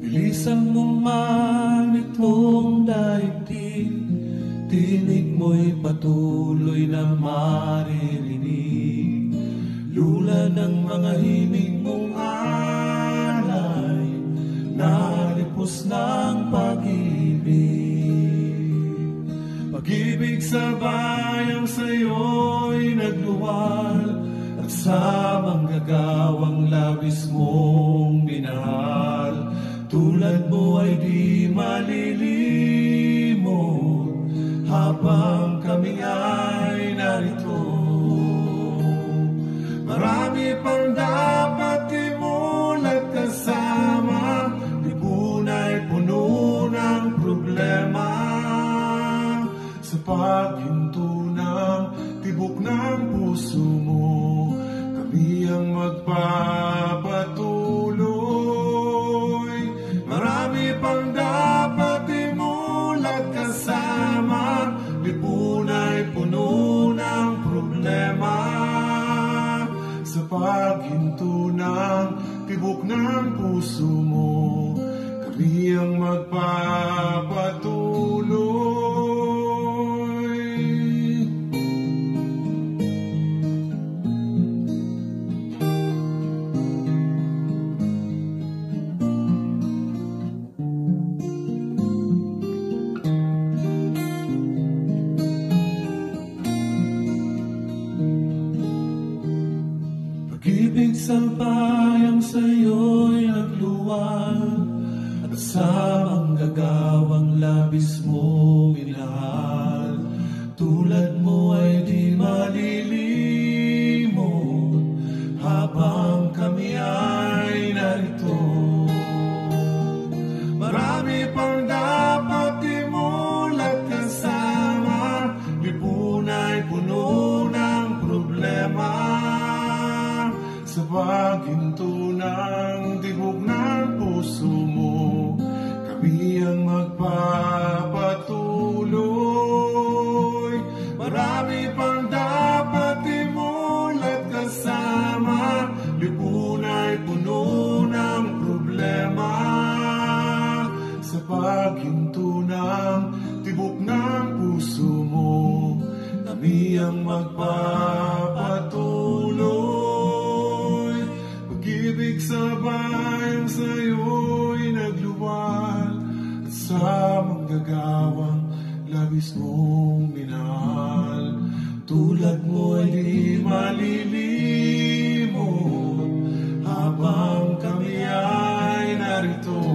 Bilisan mo man itong daigdig, tinig mo'y patuloy na maririnig. Lula ng mga himig mong alay, nalipos ng pag-ibig. Pag-ibig sa bayang sa'yo'y nagluwal, at sa manggagawang labis mong minahal. Tulad mo ay di malilimot, habang kami ay narito. Marami pang dapat imulat kasama, libon ay puno ng problema. Sa paghinto ng tibok ng puso mo, kami ang magpapatuloy. Marami pang dapat imulat kasama, libon ay puno ng problema. Sa paghinto ng tibok ng puso mo, kami ang magpapatuloy. Pag-ibig sa bayang sa'yo'y nagluwal, at sa manggagawang labis mo minahal. Tulad mo ay di malilimot, habang kami ay narito. Marami pang dapat imulat kasama, libon ay puno ng problema. Sa paghinto ng tibok ng puso mo, kami ang magpapatuloy. Marami pang dapat imulat kasama, libon ay puno ng problema. Sa paghinto ng tibok ng puso mo, kami ang magpapatuloy. Pag-ibig sa bayang sa'yo'y nagluwal, at sa manggagawang labis mong minahal. Tulad mo ay di malilimot, habang kami ay narito.